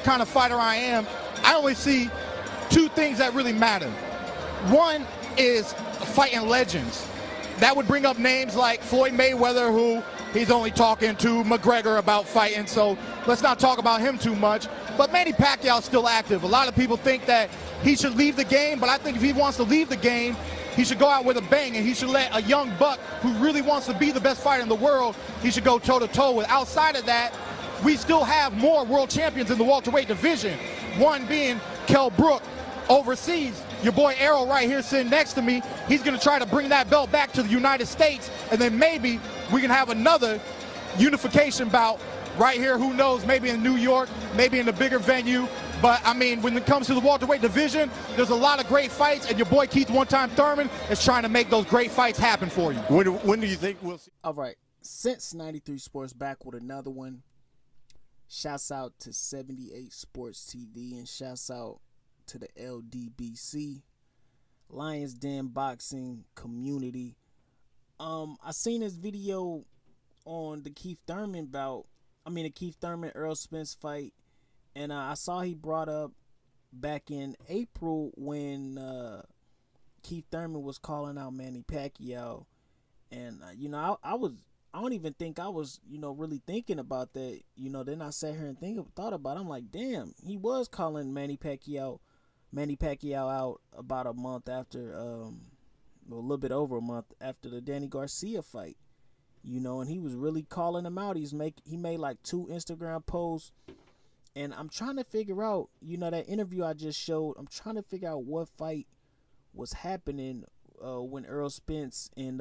kind of fighter I am, I only see two things that really matter. One is fighting legends. That would bring up names like Floyd Mayweather, who he's only talking to McGregor about fighting, so let's not talk about him too much. But Manny Pacquiao's still active. A lot of people think that he should leave the game, but I think if he wants to leave the game, he should go out with a bang, and he should let a young buck who really wants to be the best fighter in the world, he should go toe-to-toe with. Outside of that, we still have more world champions in the welterweight division, one being Kell Brook overseas. Your boy Errol right here sitting next to me, he's going to try to bring that belt back to the United States, and then maybe we can have another unification bout right here. Who knows, maybe in New York, maybe in a bigger venue. But, I mean, when it comes to the welterweight division, there's a lot of great fights, and your boy Keith One-Time Thurman is trying to make those great fights happen for you. When do you think we'll see? All right, since 93 Sports back with another one. Shouts out to 78 Sports TV, and shouts out to the LDBC, Lions Den Boxing Community. I seen this video on the Keith Thurman Errol Spence fight, and I saw he brought up back in April when Keith Thurman was calling out Manny Pacquiao, and I don't even think I was, really thinking about that. Then I sat here and thought about it. I'm like, damn, he was calling Manny Pacquiao out about a month after, a little bit over a month after the Danny Garcia fight, and he was really calling him out. He made like 2 Instagram posts, and I'm trying to figure out, that interview I just showed, I'm trying to figure out what fight was happening when Errol Spence and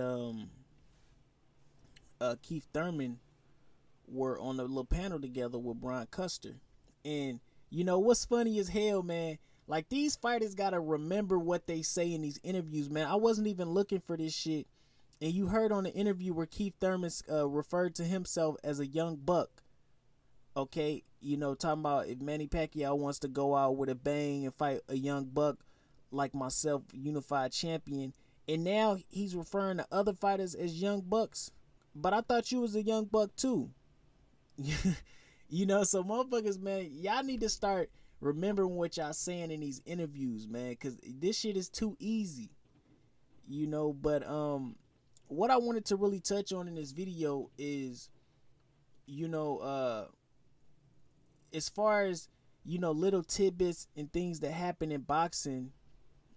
Keith Thurman were on a little panel together with Brian Custer. And what's funny as hell, man, like, these fighters gotta remember what they say in these interviews, man. I wasn't even looking for this shit, and you heard on the interview where Keith Thurman referred to himself as a young buck. Okay, talking about if Manny Pacquiao wants to go out with a bang and fight a young buck like myself, unified champion, and now he's referring to other fighters as young bucks. But I thought you was a young buck too. So motherfuckers, man, y'all need to start remembering what y'all saying in these interviews, man, because this shit is too easy. But what I wanted to really touch on in this video is, as far as, little tidbits and things that happen in boxing,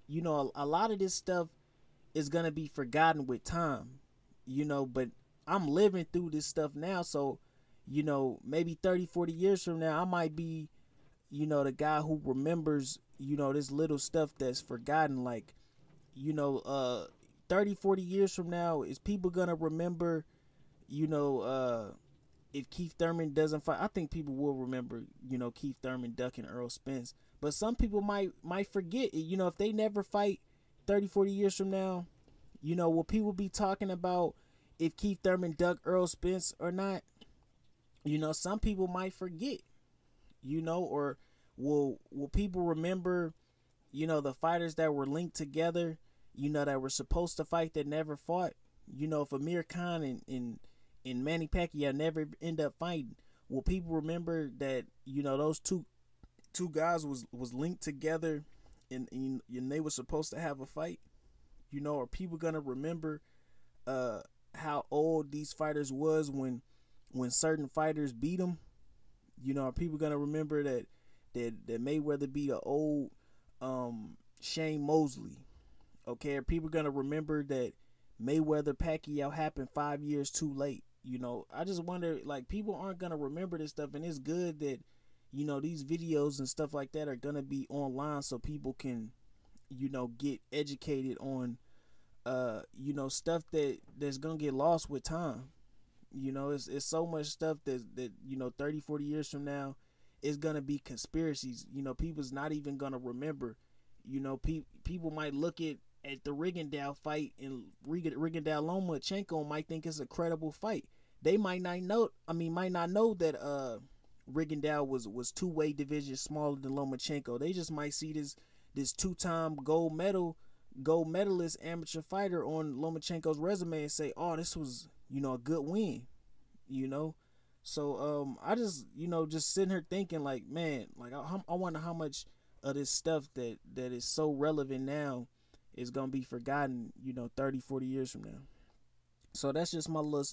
a lot of this stuff is going to be forgotten with time, but I'm living through this stuff now. So, maybe 30, 40 years from now, I might be, the guy who remembers, this little stuff that's forgotten. Like, 30, 40 years from now, is people going to remember, if Keith Thurman doesn't fight? I think people will remember, Keith Thurman ducking Errol Spence. But some people might forget, if they never fight 30, 40 years from now, will people be talking about if Keith Thurman ducked Errol Spence or not? Some people might forget, or will people remember, the fighters that were linked together, that were supposed to fight that never fought? If Amir Khan and Manny Pacquiao never end up fighting, will people remember that, those two guys was linked together and they were supposed to have a fight? Are people gonna remember how old these fighters was when certain fighters beat them? Are people gonna remember that Mayweather beat an old Shane Mosley? Okay, are people gonna remember that Mayweather Pacquiao happened 5 years too late? I just wonder, like, people aren't gonna remember this stuff, and it's good that these videos and stuff like that are gonna be online so people can get educated on stuff that's gonna get lost with time. It's so much stuff that 30, 40 years from now is gonna be conspiracies. People's not even gonna remember. People might look at the Rigondeaux fight, and Rigondeaux Lomachenko might think it's a credible fight. They might not know that Rigondeaux was two-weight division smaller than Lomachenko. They just might see this two-time gold medalist amateur fighter on Lomachenko's resume and say, oh, this was, a good win. So I just just sitting here thinking like, man, like I wonder how much of this stuff that is so relevant now is gonna be forgotten, 30, 40 years from now. So that's just my little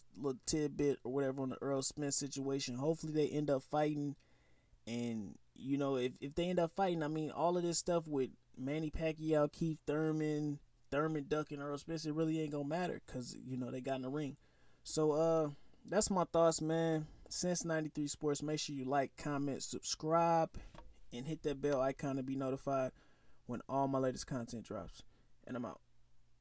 tidbit or whatever on the Errol Spence situation. Hopefully they end up fighting, and if they end up fighting, I mean all of this stuff with Manny Pacquiao, Keith Thurman ducking Errol Spence, it really ain't gonna matter because they got in the ring. So that's my thoughts, man. Since 93 Sports, make sure you like, comment, subscribe, and hit that bell icon to be notified when all my latest content drops. And I'm out.